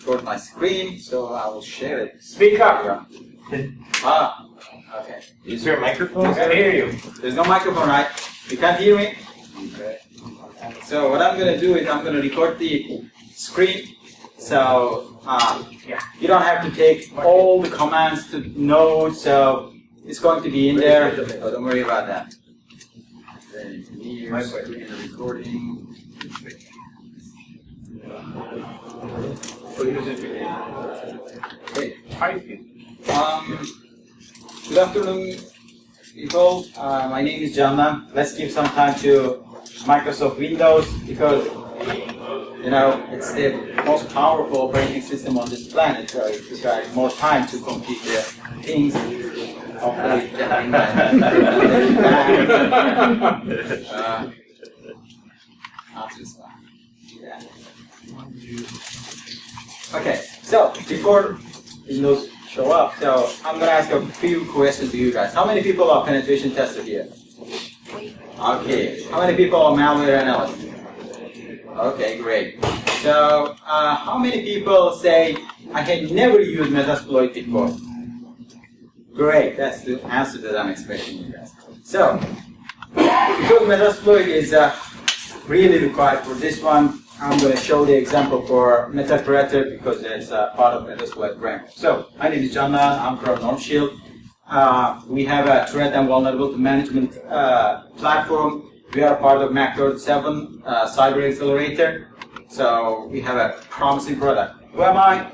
record my screen, so I will share it. Speak up. Ah, okay. Is there a microphone? I can't hear you. There's no microphone, right? You can't hear me? Okay. So what I'm going to do is I'm going to record the screen. So you don't have to take all the commands to Node, so it's going to be in there. So don't worry about that. Then here's the recording. Okay. Good afternoon, people. My name is Candan. Let's give some time to Microsoft Windows because it's the most powerful operating system on this planet. So it requires more time to complete the things. Hopefully, okay, so before Windows show up, so I'm going to ask a few questions to you guys. How many people are penetration testers here? Okay. How many people are malware analysts? Okay, great. So, how many people say, I had never used Metasploit before? Great, that's the answer that I'm expecting you guys. So, because Metasploit is really required for this one, I'm going to show the example for MetaPredator because it's part of Metasploit framework. So, my name is Candan, I'm from NorthShield. We have a threat and vulnerability management platform. We are part of Mac.7 Cyber Accelerator. So we have a promising product. Who am I?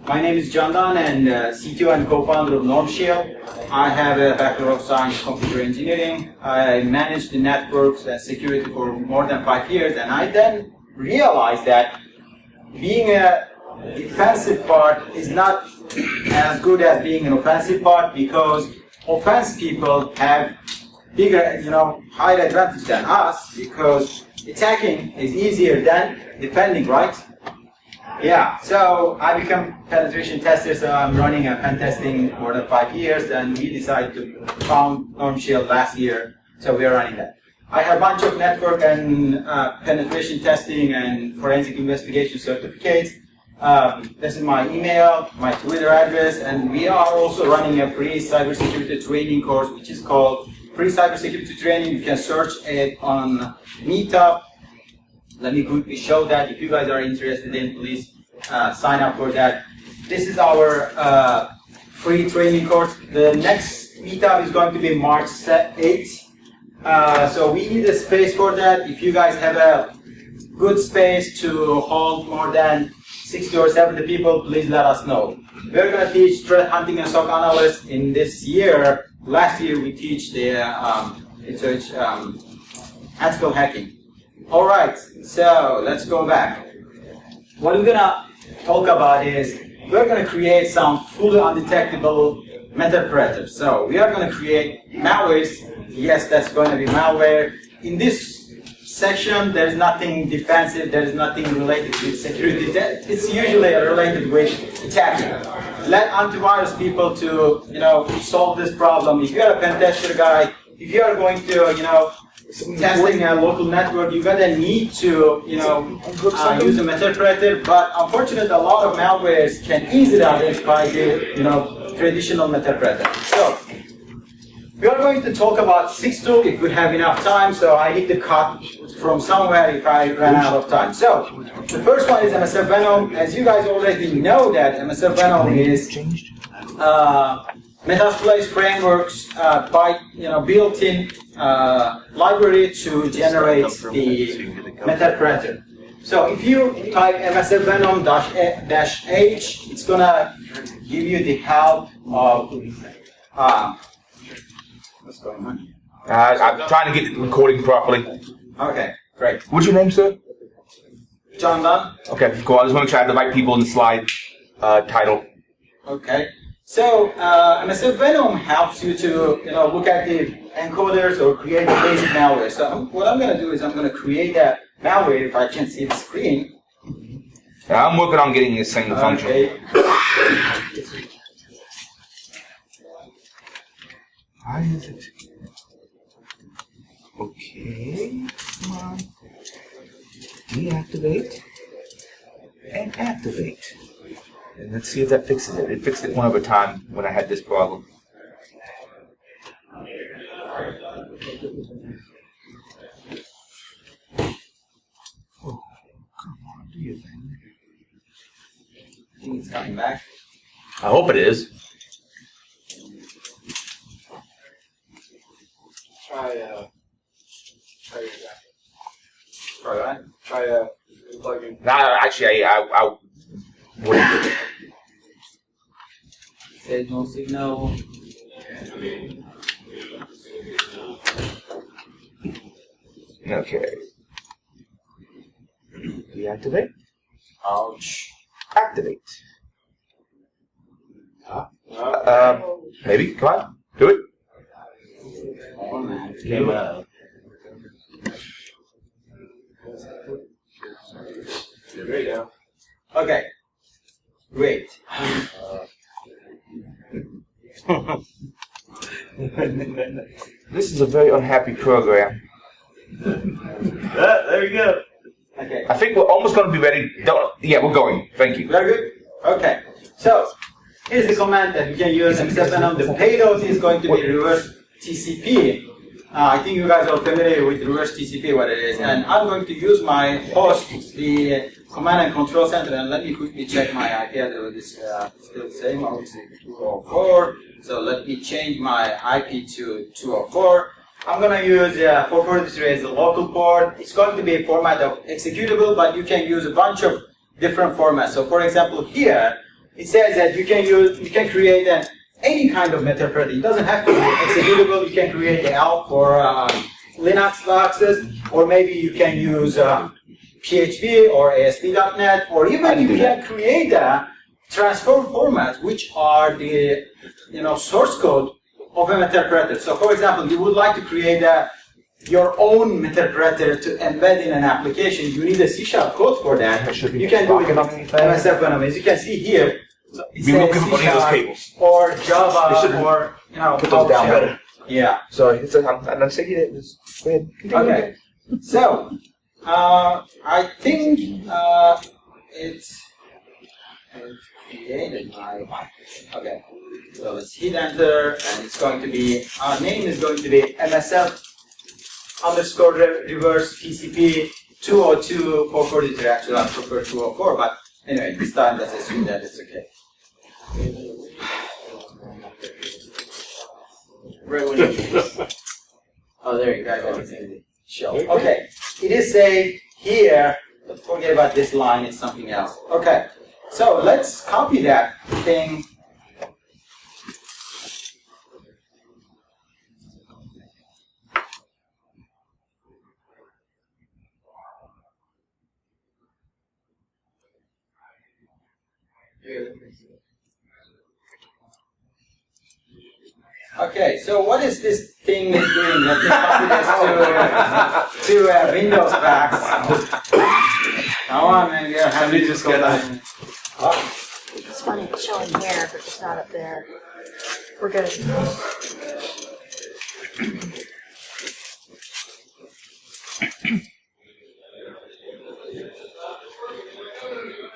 My name is Candan and CTO and co-founder of NorthShield. I have a Bachelor of Science Computer Engineering. I managed the networks and security for more than 5 years, and I then realized that being a defensive part is not as good as being an offensive part because offense people have bigger, higher advantage than us because attacking is easier than defending, right? Yeah, so I become penetration tester, so I'm running a pen testing more than 5 years, and we decided to found NorthShield last year, so we are running that. I have a bunch of network and penetration testing and forensic investigation certificates. This is my email, my Twitter address, and we are also running a free cybersecurity training course, which is called Free Cybersecurity Training. You can search it on Meetup. Let me quickly show that. If you guys are interested in, please sign up for that. This is our free training course. The next Meetup is going to be March 8th. So we need a space for that. If you guys have a good space to hold more than 60 or 70 people, please let us know. We're going to teach threat hunting and SOC analysts in this year. Last year we teach the ethical hacking. All right, so let's go back. What we're going to talk about is we're going to create some fully undetectable MetaPredators. So we are going to create malwares. Yes, that's going to be malware. In this section, there is nothing defensive. There is nothing related with security. It's usually related with attacking. Let antivirus people to solve this problem. If you're a pen tester guy, if you are going to testing a local network, you're gonna need to use a MetaPredator. But unfortunately, a lot of malwares can easily identify the traditional MetaPredator. So we are going to talk about 6 tools if we have enough time. So I need to cut from somewhere if I run out of time. So the first one is MSF Venom. As you guys already know that MSF Venom is Metasploit frameworks by built-in library to generate the MetaPredator. So if you type MSF Venom -H, it's gonna give you the help of what's going on here? I'm trying to get the recording properly. Okay, great. What's your name, sir? Candan. Okay, cool. I just want to make sure I have the right people in the slide title. Okay. So MSF Venom helps you to look at the encoders or create the basic malware. So what I'm going to do is I'm going to create a malware if I can see the screen. Yeah, I'm working on getting this thing to function. Okay. Why is it? Okay, come on. Deactivate and activate. And let's see if that fixes it. It fixed it one other time when I had this problem. Oh, come on, do your thing. I think it's coming back. I hope it is. Try your Try that. Try plugging. Nah, actually, I wouldn't. Says no signal. Okay. Deactivate. Ouch. Activate. No. Maybe. Come on. Do it. Oh, man. Game up. There you go. Okay. Great. This is a very unhappy program. There you go. Okay. I think we're almost going to be ready. Yeah, we're going. Thank you. Very good. Okay. So, here's the command that we can use. The payload is going to be reverse TCP. I think you guys are familiar with reverse TCP, what it is. And I'm going to use my host, the command and control center. And let me quickly check my IP address. It's still the same, obviously 204. So let me change my IP to 204. I'm going to use 443 as the local port. It's going to be a format of executable, but you can use a bunch of different formats. So for example, here, it says that you can create any kind of interpreter. It doesn't have to be executable. You can create an L for Linux boxes, or maybe you can use PHP or ASP.NET, or even you can create transform formats, which are the source code of an interpreter. So, for example, you would like to create your own interpreter to embed in an application. You need a C# code for that. You can do it with MSF Venom. As you can see here, so it says C# or Java or Put those down better. Yeah. Sorry, I'm not saying it. Go ahead. Okay. So, I think it's created my. Okay. So let's hit enter, and it's going to be, our name is going to be MSF underscore reverse TCP 202 443. Actually, I prefer 204, but anyway, this time let's assume that it's okay. Right when oh, there you go. Everything show. Okay. It is saved here. But forget about this line. It's something else. Okay. So let's copy that thing. Okay, so what is this thing is doing? Let me copy this to Windows packs. Come on, man, you're happy to go down. It's funny, it's showing here, but it's not up there. We're good.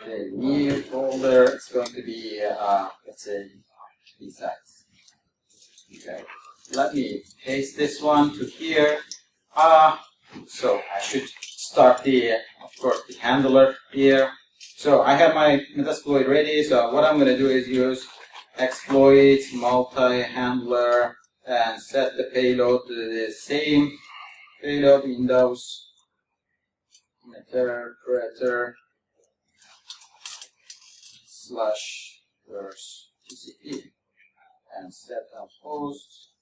Okay, new folder. It's going to be, let's say, BSides. Okay, let me paste this one to here. So I should start of course, the handler here. So I have my Metasploit ready. So what I'm going to do is use exploit multi-handler and set the payload to the same payload Windows interpreter / verse TCP. And set a host.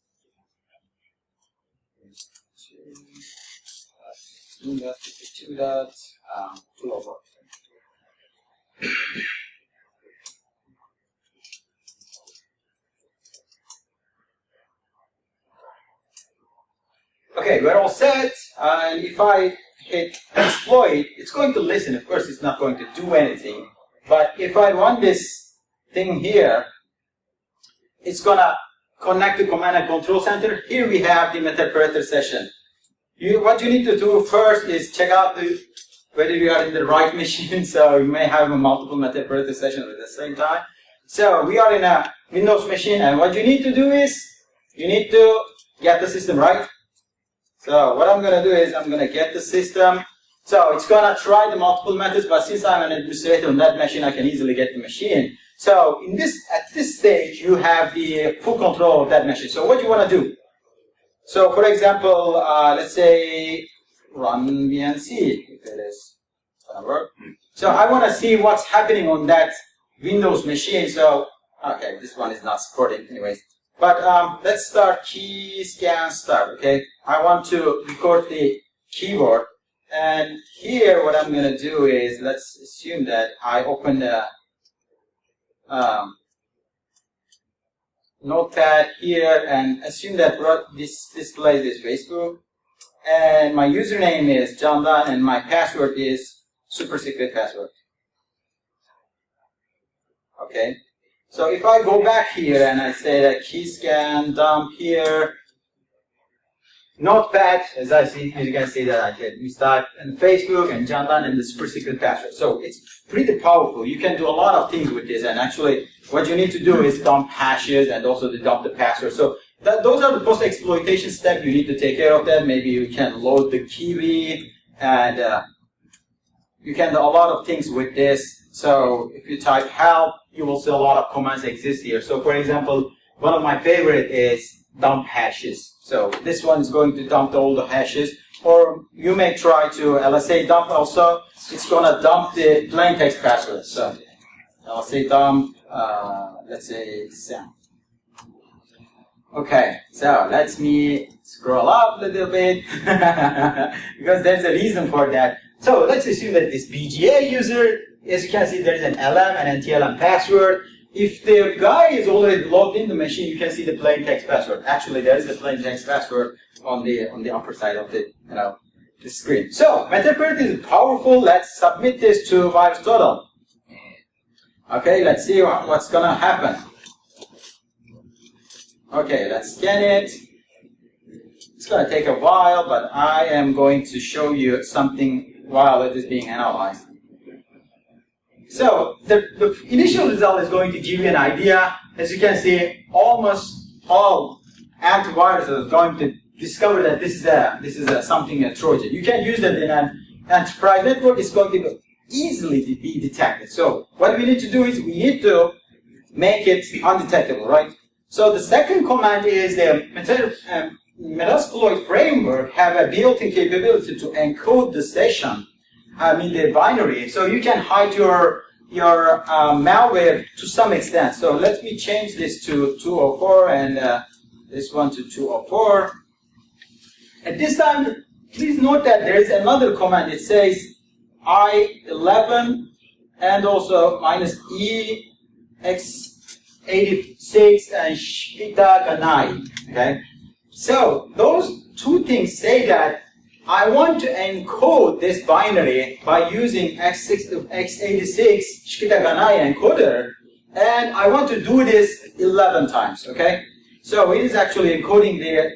Two dots, 204. Okay, we're all set. And if I hit exploit, it's going to listen. Of course, it's not going to do anything. But if I run this thing here, it's going to connect to command and control center. Here we have the interpreter session. What you need to do first is check out the whether you are in the right machine. So you may have a multiple meta-priority sessions at the same time. So we are in a Windows machine, and what you need to do is you need to get the system right. So what I'm going to do is I'm going to get the system. So it's going to try the multiple methods, but since I'm an administrator on that machine, I can easily get the machine. So at this stage, you have the full control of that machine. So what do you want to do? So for example, let's say run VNC, if it is going to work. So I want to see what's happening on that Windows machine. So, okay, this one is not supported anyways. But let's start key scan start, okay? I want to record the keyboard. And here what I'm going to do is, let's assume that I open the notepad here and assume that this displays is Facebook. And my username is Candan and my password is super secret password. Okay. So if I go back here and I say that key scan dump here, notepad, as you can see that I can restart and Facebook and Candan and the super secret password. So it's pretty powerful. You can do a lot of things with this, and actually what you need to do is dump hashes and also to dump the password. So those are the post-exploitation steps you need to take care of that. Maybe you can load the kiwi and you can do a lot of things with this. So if you type help, you will see a lot of commands exist here. So for example, one of my favorite is dump hashes. So this one is going to dump all the hashes. Or you may try to LSA dump also. It's going to dump the plain text password. So LSA dump, let's say Sam. Okay, so let me scroll up a little bit because there's a reason for that. So let's assume that this BGA user, as you can see, there is an LM and an TLM password. If the guy is already logged in the machine, you can see the plain text password. Actually, there is the plain text password on the upper side of the the screen. So meta-priority is powerful. Let's submit this to VirusTotal. Okay, let's see what's gonna happen. Okay, let's scan it. It's gonna take a while, but I am going to show you something while it is being analyzed. So the initial result is going to give you an idea. As you can see, almost all antiviruses are going to discover that this is a Trojan. You can use that in an enterprise network. It's going to easily be detected. So what we need to do is we need to make it undetectable, right? So the second command is the Metasploit framework have a built-in capability to encode the session. The binary, so you can hide your malware to some extent. So let me change this to 204 and this one to 204. At this time, please note that there is another command. It says I11 and also -E x86 and shkita ganai. Okay, so those two things say that I want to encode this binary by using x86 Shkita-Ganai encoder, and I want to do this 11 times, okay? So it is actually encoding the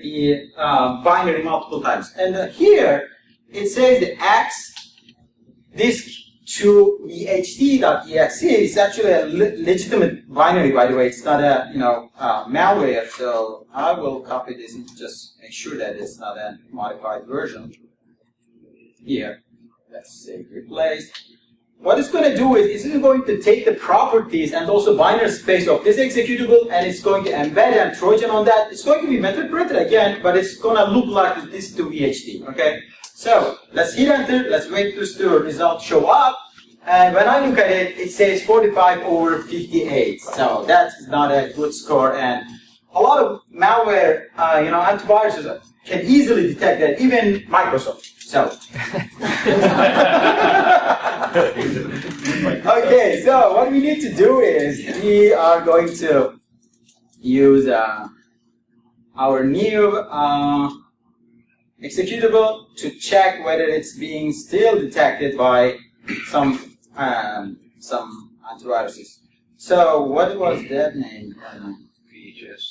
binary multiple times. And here, it says the X disk to vht.exe is actually a legitimate binary, by the way. It's not a malware. So I will copy this and just make sure that it's not a modified version. Here, let's say replace. What it's going to do is it's going to take the properties and also binary space of this executable, and it's going to embed a Trojan on that. It's going to be method-printed again, but it's going to look like this to VHT. Okay. So let's hit enter. Let's wait for the result show up. And when I look at it, it says 45 over 58. So that's not a good score. And a lot of malware, antiviruses can easily detect that, even Microsoft. So. Okay. So what we need to do is we are going to use our new executable to check whether it's being still detected by some antiviruses. So what was that name? VHS.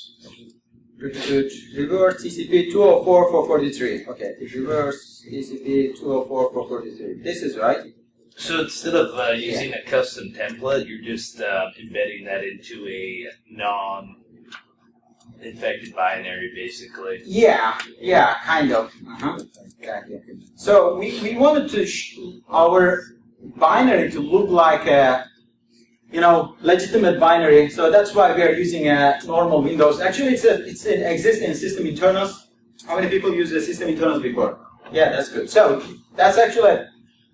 reverse TCP 204.443. Okay, reverse TCP 204.443. This is right. So instead of using a custom template, you're just embedding that into a non-infected binary, basically. Yeah, kind of. Exactly. So we wanted to our binary to look like a legitimate binary. So that's why we are using a normal Windows. Actually, it exists in system internals. How many people use the system internals before? Yeah, that's good. So that's actually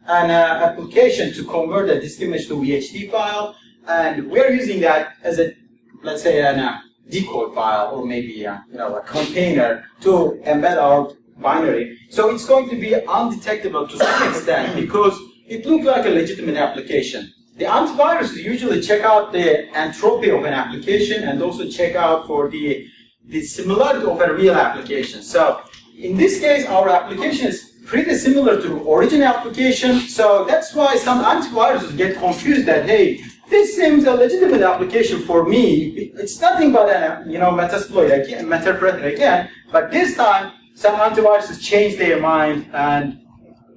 an application to convert a disk image to VHD file, and we are using that as a, let's say, a decode file, or maybe a container to embed our binary. So it's going to be undetectable to some extent because it looks like a legitimate application. The antivirus usually check out the entropy of an application and also check out for the similarity of a real application. So in this case, our application is pretty similar to original application. So that's why some antiviruses get confused that, hey, this seems a legitimate application for me. It's nothing but a Metasploit again. But this time, some antiviruses change their mind, and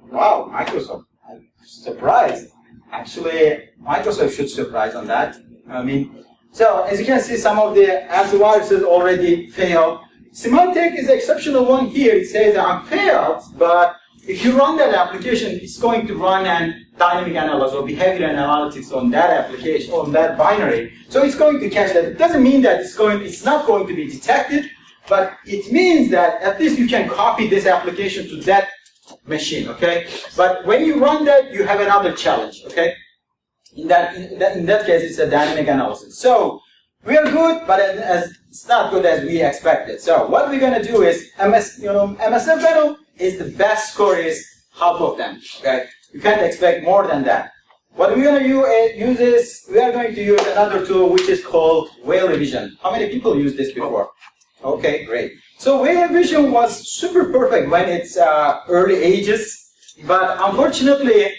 wow, Microsoft, I'm surprised. Actually, Microsoft should surprise on that. So as you can see, some of the antiviruses already failed. Symantec is the exceptional one here. It says I'm failed, but if you run that application, it's going to run an dynamic analysis or behavior analytics on that application, on that binary. So it's going to catch that. It doesn't mean that it's not going to be detected, but it means that at least you can copy this application to that machine, okay? But when you run that, you have another challenge, okay? In that case, it's a dynamic analysis. So we are good, but it's not good as we expected. So what we're going to do is, MSF Venom is the best score is half of them, okay? You can't expect more than that. What we're going to use is, we are going to use another tool which is called Whale Revision. How many people used this before? Okay, great. So Whale Revision was super perfect when it's early ages, but unfortunately,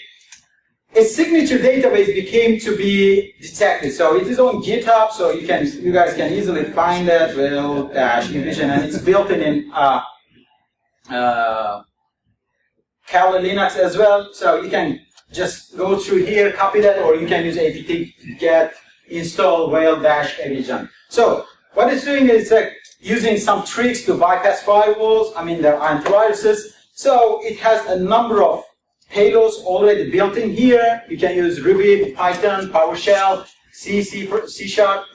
its signature database became to be detected. So it is on GitHub, so you guys can easily find that Whale-Revision, and it's built in Kali Linux as well. So you can just go through here, copy that, or you can use apt-get install Whale-Revision. So what it's doing is using some tricks to bypass firewalls, the antiviruses. So it has a number of payloads already built in here. You can use Ruby, Python, PowerShell, C#,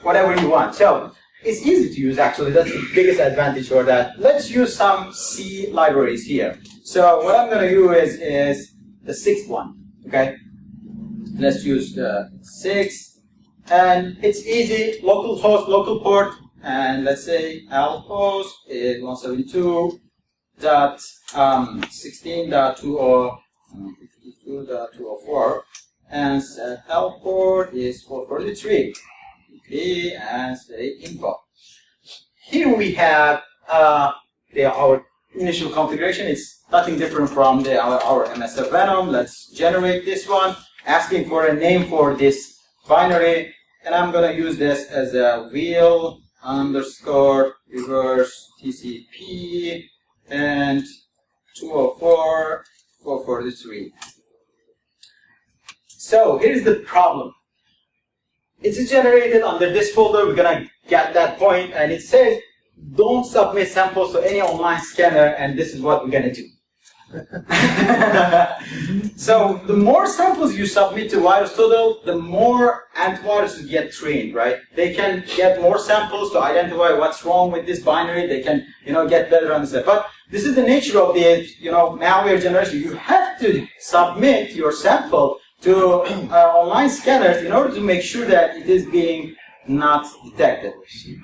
whatever you want. So it's easy to use, actually. That's the biggest advantage for that. Let's use some C libraries here. So what I'm going to use is the sixth one, okay? Let's use the 6. And it's easy, local host, local port. And let's say lhost is 172.16.204, and set L port is 443. Okay, and say info. Here we have our initial configuration. It's nothing different from our MSF Venom. Let's generate this one, asking for a name for this binary, and I'm going to use this as a wheel _ reverse TCP and 204.443. So here's the problem. It's generated under this folder. We're gonna get that point, and it says don't submit samples to any online scanner, and this is what we're gonna do. So the more samples you submit to VirusTotal, the more antiviruses get trained, right? They can get more samples to identify what's wrong with this binary. They can, get better on this. But this is the nature of the, malware generation. You have to submit your sample to online scanners in order to make sure that it is being not detected.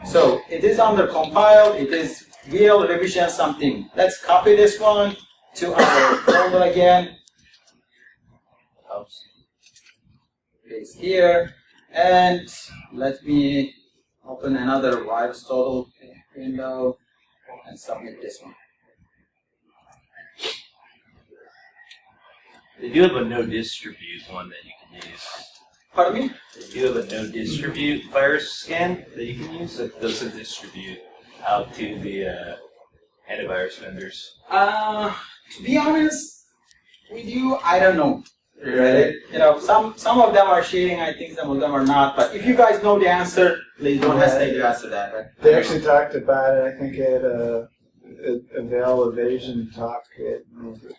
So it is under compiled. It is Whale Revision something. Let's copy this one to our folder again. Paste here, and let me open another VirusTotal window and submit this one. They do have a no distribute one that you can use. Pardon me? They do have a no distribute virus scan that you can use that doesn't distribute. out to the antivirus vendors? To be honest with you, I don't know. Really, some of them are sharing. I think some of them are not. But if you guys know the answer, please don't hesitate to answer that. But They actually talked about it, I think, at a Veil Evasion talk at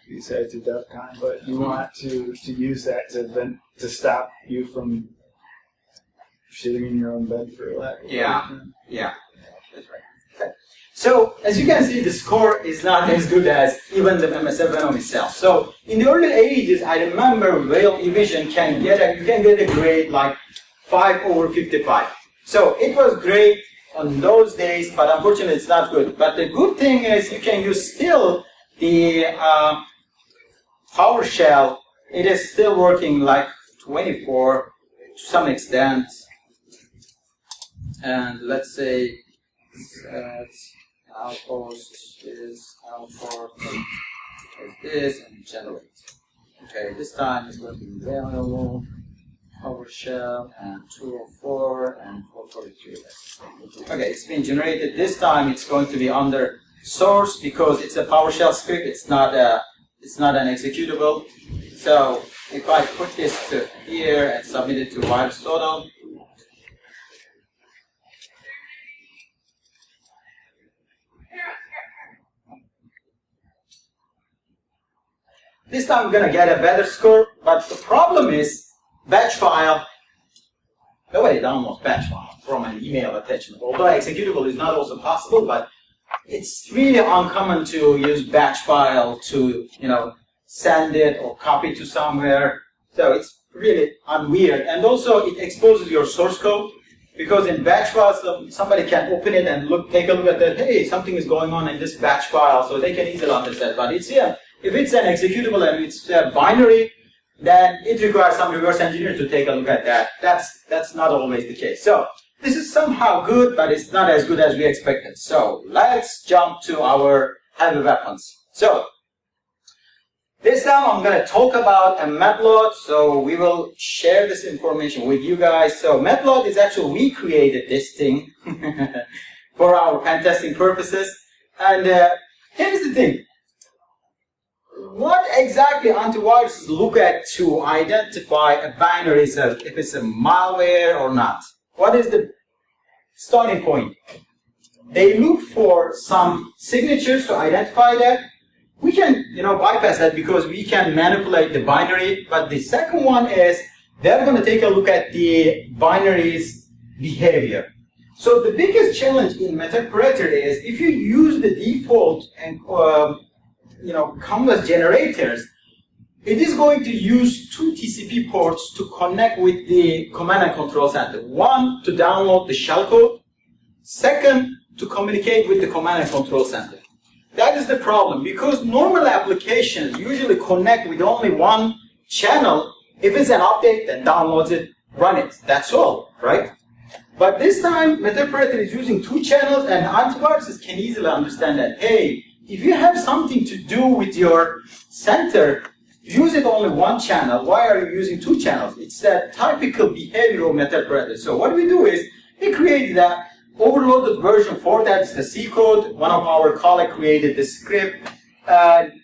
BSides NoVa, but you want to use that to stop you from shitting in your own bed for lack of yeah, that's right. Okay. So as you can see, the score is not as good as even the MSF Venom itself. So in the early ages, I remember Veil Evasion you can get a grade like 5/55. So it was great on those days, but unfortunately it's not good. But the good thing is you can use still the PowerShell. It is still working like 24 to some extent. And let's say outpost is output is this and generate. Okay, this time it's going to be available. PowerShell and 204 and 443. Okay, it's been generated. This time it's going to be under source because it's a PowerShell script. It's not an executable. So if I put this to here and submit it to VirusTotal, this time I'm gonna get a better score. But the problem is batch file. Nobody downloads batch file from an email attachment. Although executable is not also possible, but it's really uncommon to use batch file to send it or copy to somewhere. So it's really unweird. And also it exposes your source code because in batch files somebody can open it and take a look at that. Hey, something is going on in this batch file, so they can easily understand. But if it's an executable and it's a binary, then it requires some reverse engineer to take a look at that. That's not always the case. So this is somehow good, but it's not as good as we expected. So let's jump to our heavy weapons. So this time I'm going to talk about a Matload. So we will share this information with you guys. So Matload is actually, we created this thing for our pen testing purposes. And here's the thing. What exactly antiviruses look at to identify a binary cell, if it's a malware or not? What is the starting point? They look for some signatures to identify that. We can, bypass that because we can manipulate the binary. But the second one is they're going to take a look at the binary's behavior. So the biggest challenge in Metapredator is if you use the default and canvas generators, it is going to use 2 TCP ports to connect with the command and control center. One, to download the shellcode. Second, to communicate with the command and control center. That is the problem, because normal applications usually connect with only one channel. If it's an update, then downloads it, run it. That's all, right? But this time, Metapredator is using 2 channels, and antiviruses can easily understand that, hey, if you have something to do with your center, use it only one channel. Why are you using 2 channels? It's that typical behavior of Metapredator. So what we do is, we created that overloaded version for that. It's the C code. One of our colleagues created the script. And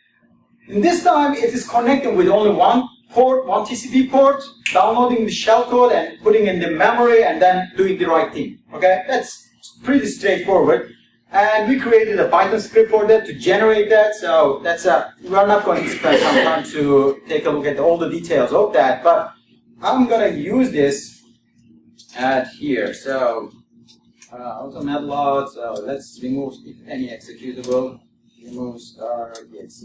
this time, it is connecting with only one port, one TCP port, downloading the shellcode and putting in the memory and then doing the right thing. Okay, that's pretty straightforward. And we created a Python script for that to generate that. So we're not going to spend some time to take a look at all the details of that, but I'm going to use this at here. So auto Matload. So let's remove if any executable. Remove *exe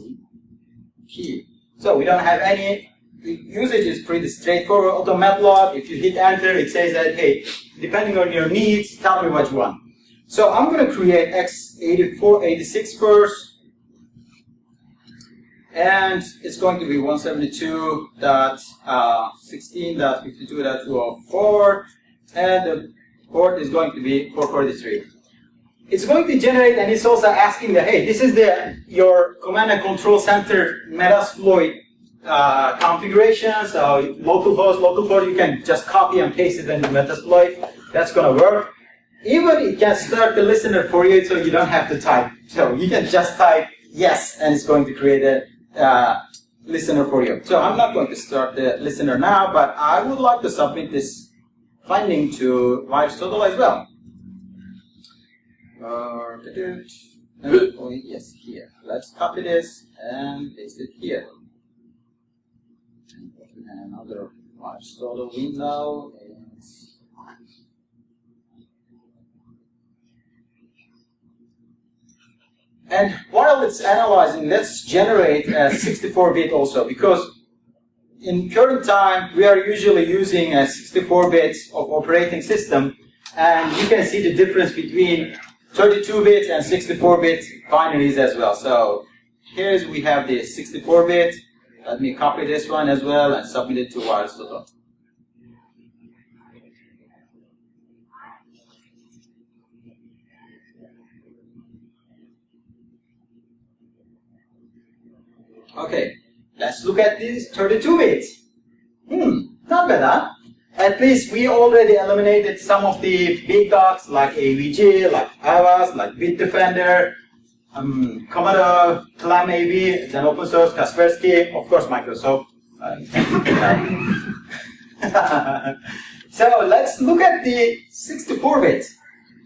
key. So we don't have any. The usage is pretty straightforward. Auto Matload. If you hit enter, it says that, hey, depending on your needs, tell me what you want. So I'm going to create x8486 first, and it's going to be 172.16.52.204, and the port is going to be 443. It's going to generate, and it's also asking that, hey, this is your command and control center Metasploit configuration. So localhost, local port, you can just copy and paste it into Metasploit. That's going to work. even it can start the listener for you, so you don't have to type. So you can just type yes, and it's going to create a listener for you. So I'm not going to start the listener now, but I would like to submit this finding to VirusTotal as well. Oh, yes, here. Let's copy this and paste it here. And open another VirusTotal window. And while it's analyzing, let's generate a 64-bit also, because in current time we are usually using a 64-bit of operating system, and you can see the difference between 32-bit and 64-bit binaries as well. So here we have the 64-bit. Let me copy this one as well and submit it to VirusTotal. Okay, let's look at these 32-bit. Not bad, huh? At least we already eliminated some of the big dogs like AVG, like LKBAS, like Bitdefender, Commodore, Clam AV, then open source, Kaspersky, of course Microsoft. So let's look at the 64-bit.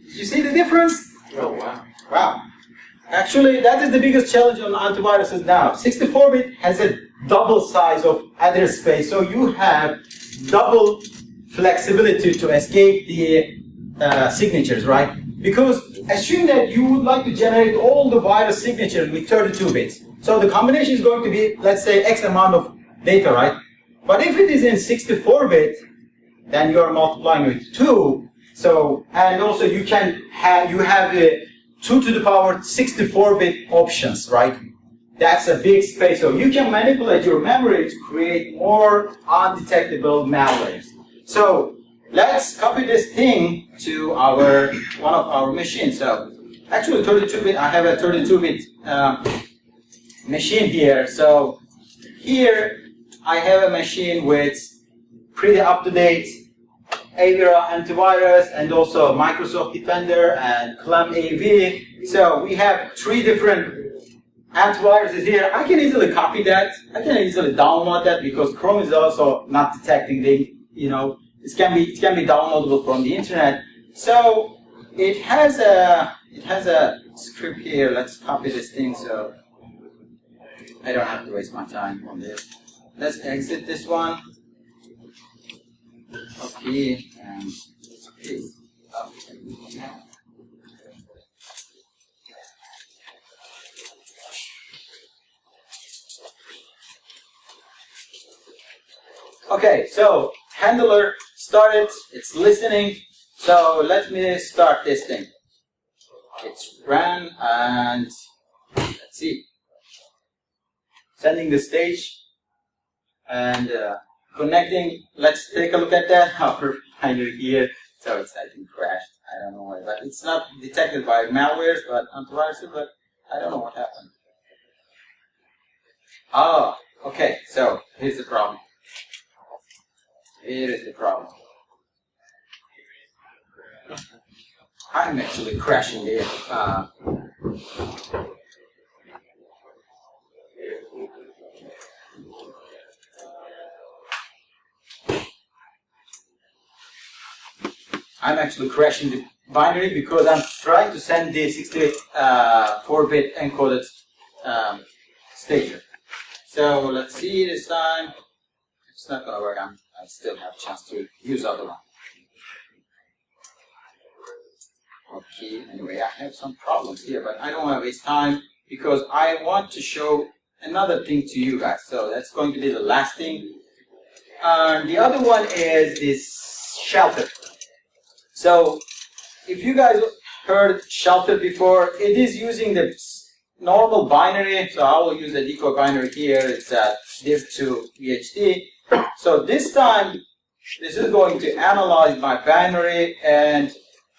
Did you see the difference? Oh, wow. Wow. Actually, that is the biggest challenge on antiviruses now. 64-bit has a double size of address space, so you have double flexibility to escape the signatures, right? Because assume that you would like to generate all the virus signatures with 32 bits. So the combination is going to be, let's say, X amount of data, right? But if it is in 64-bit, then you are multiplying with 2. So, and also you have a 2 to the power 64-bit options, right? That's a big space. So you can manipulate your memory to create more undetectable malwares. So let's copy this thing to one of our machines. So actually 32-bit, I have a 32-bit machine here. So here I have a machine with pretty up-to-date Avira antivirus and also Microsoft Defender and Clam AV. So we have 3 different antiviruses here. I can easily copy that. I can easily download that because Chrome is also not detecting the, it can be downloadable from the internet. So it has a script here. Let's copy this thing so I don't have to waste my time on this. Let's exit this one. Okay, and paste. Okay, so handler started, it's listening. So let me start this thing. It's ran and let's see. Sending the stage and connecting. Let's take a look at that. Our binary here. So it's I think crashed. I don't know why, but it's not detected by malwares, but antiviruses. But I don't know what happened. Oh, okay. So here's the problem. Here is the problem. I'm actually crashing there. I'm actually crashing the binary because I'm trying to send the 64-bit encoded stager. So let's see this time. It's not going to work. I still have a chance to use other one. Okay, anyway, I have some problems here, but I don't want to waste time because I want to show another thing to you guys. So that's going to be the last thing. The other one is this shelter. So if you guys heard shelter before, it is using the normal binary. So I will use a decoy binary here. It's a div to VHD. So this time, this is going to analyze my binary and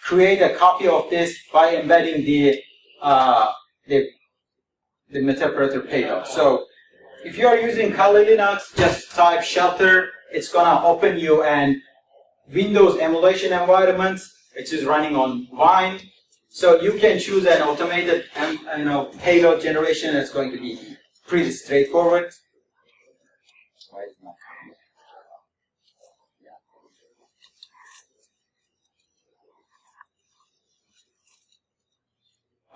create a copy of this by embedding the metaparameter payload. So if you are using Kali Linux, just type shelter. It's gonna open you an Windows emulation environment, which is running on Vine. So you can choose an automated payload generation that's going to be pretty straightforward. Why is it not coming? Yeah.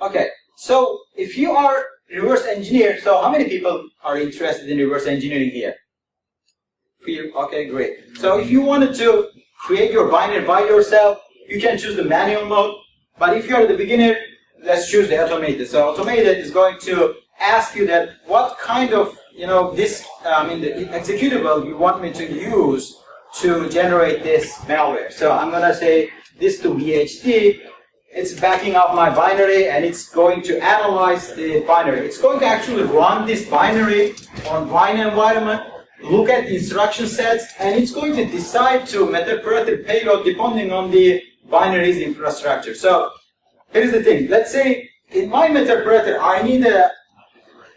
Okay, so if you are reverse engineer, so how many people are interested in reverse engineering here? Few? Okay, great. So if you wanted to create your binary by yourself, you can choose the manual mode. But if you are the beginner, let's choose the automated. So automated is going to ask you that what kind of the executable you want me to use to generate this malware. So I'm going to say this to VHD. It's backing up my binary, and it's going to analyze the binary. It's going to actually run this binary on Vine environment, look at the instruction sets, and it's going to decide to meta-operator payload depending on the binary's infrastructure. So here's the thing. Let's say in my meta-operator, I need a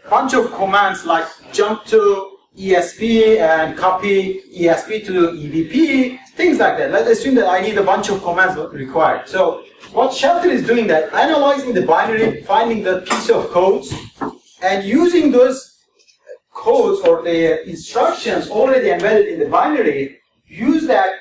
bunch of commands like jump to ESP and copy ESP to EVP, things like that. Let's assume that I need a bunch of commands required. So what Shelter is doing that, analyzing the binary, finding the piece of codes, and using those codes or the instructions already embedded in the binary, use that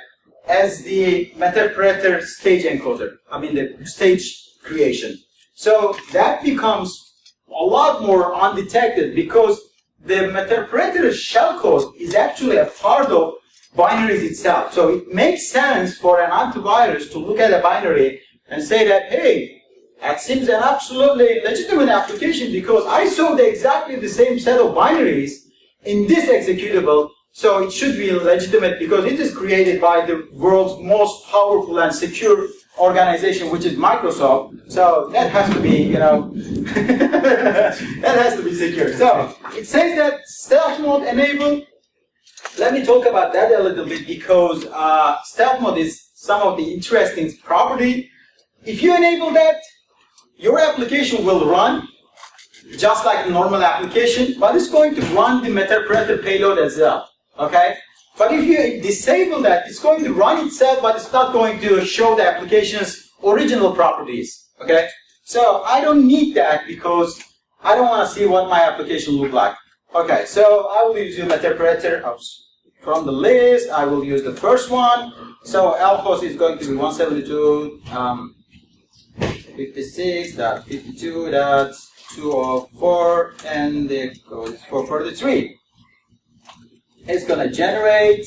as the meta-operator stage encoder, the stage creation. So that becomes a lot more undetected because the meta-operator shellcode is actually a part of binaries itself. So it makes sense for an antivirus to look at a binary and say that, hey, that seems an absolutely legitimate application because I saw exactly the same set of binaries in this executable, so it should be legitimate because it is created by the world's most powerful and secure organization, which is Microsoft. So that has to be, that has to be secure. So it says that stealth mode enabled. Let me talk about that a little bit because stealth mode is some of the interesting property. If you enable that, your application will run just like a normal application, but it's going to run the meta-operator payload as well. Okay? But if you disable that, it's going to run itself, but it's not going to show the application's original properties. Okay? So I don't need that because I don't want to see what my application look like. Okay, so I will use the meta-operator from the list. I will use the first one. So lhost is going to be 172.56.52.204, and the code is 443. It's going to generate,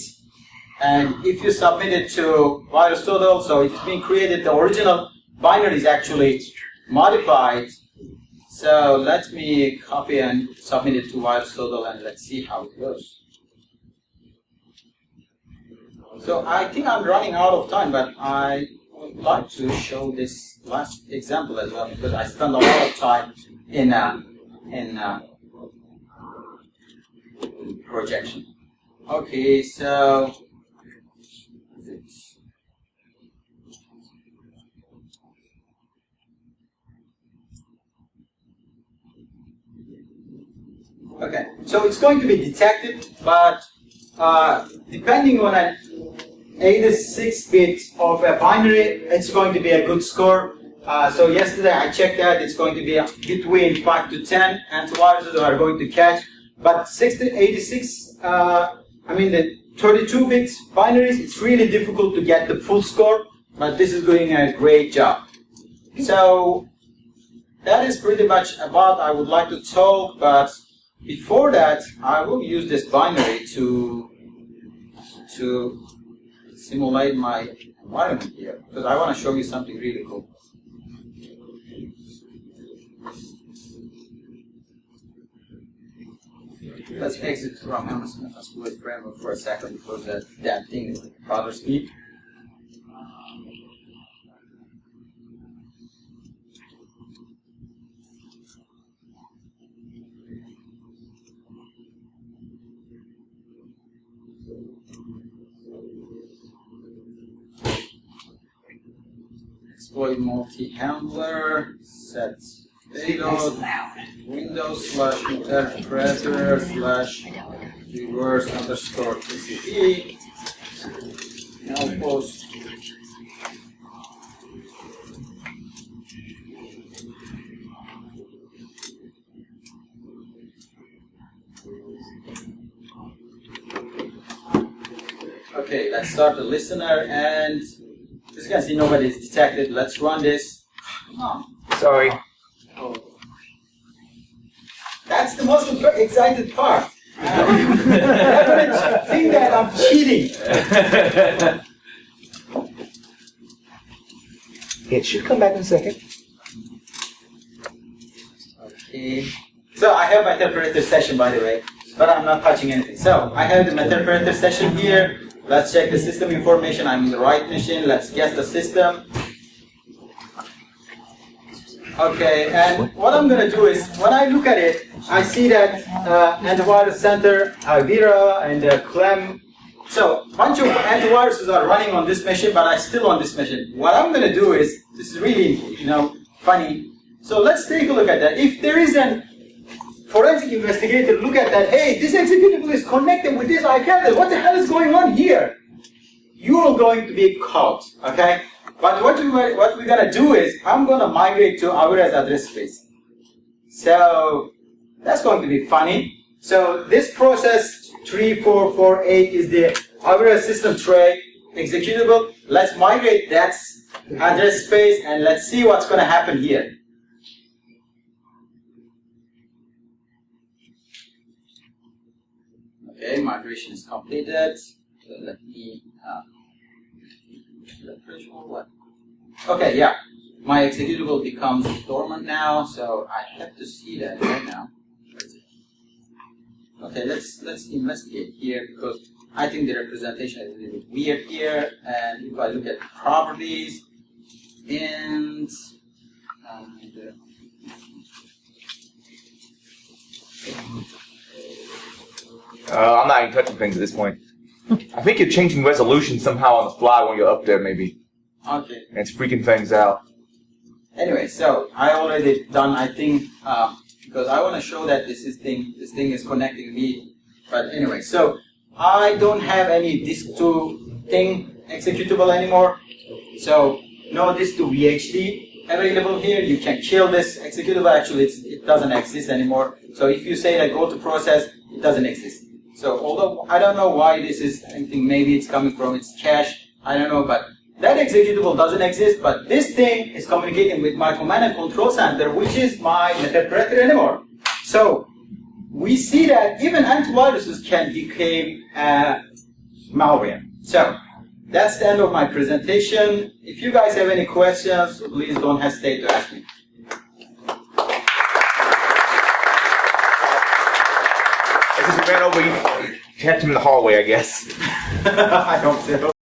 and if you submit it to VirusTotal, so it's being created, the original binary is actually modified. So let me copy and submit it to VirusTotal, and let's see how it goes. So I think I'm running out of time, but I would like to show this last example as well because I spent a lot of time in projection. Okay, so okay, so it's going to be detected, but depending on an 86-bit of a binary, it's going to be a good score. So yesterday I checked that it's going to be between 5 to 10 antiviruses are going to catch, but 86, the 32-bit binaries, it's really difficult to get the full score, but this is doing a great job. So that is pretty much about I would like to talk, but before that, I will use this binary to simulate my environment here, because I want to show you something really cool. Let's exit from Amazon Exploit Framework for a second because that thing bothers me. Exploit multi-handler, set payload, Windows/interpreter/reverse_TCP, lhost Okay, let's start the listener, and as you can see, nobody is detected. Let's run this. Come on. Sorry. That's the most excited part. Everyone think that I'm cheating. It should come back in a second. Okay. So I have my interpreter session, by the way, but I'm not touching anything. So I have the interpreter session here. Let's check the system information. I'm in the right machine. Let's guess the system. Okay, and what I'm going to do is, when I look at it, I see that antivirus center, Vera, and Clem. So a bunch of antiviruses are running on this machine, but I'm still on this machine. What I'm going to do is, this is really, funny. So let's take a look at that. If there is an forensic investigator look at that, hey, this executable is connected with this IP address, what the hell is going on here? You are going to be caught, okay? But what we're going to do is, I'm going to migrate to Avira's address space. So that's going to be funny. So this process 3448 is the Avira system tray executable. Let's migrate that address space and let's see what's going to happen here. Okay, migration is completed. So let me okay, yeah. My executable becomes dormant now, so I have to see that right now. Okay, let's investigate here because I think the representation is a little bit weird here. And if I look at properties and I'm not even touching things at this point. I think you're changing resolution somehow on the fly when you're up there, maybe. okay. And it's freaking things out. Anyway, so I already done. I think because I want to show that this thing is connecting me. But anyway, so I don't have any disk2 thing executable anymore. So no disk2 VHD available here. You can kill this executable. Actually, it doesn't exist anymore. So if you say that go to process, it doesn't exist. So although I don't know why this is, I think maybe it's coming from its cache, I don't know, but that executable doesn't exist, but this thing is communicating with my command and control center, which is my interpreter anymore. So we see that even antiviruses can become malware. So that's the end of my presentation. If you guys have any questions, please don't hesitate to ask me. I just ran over, you catch him in the hallway, I guess. I hope so.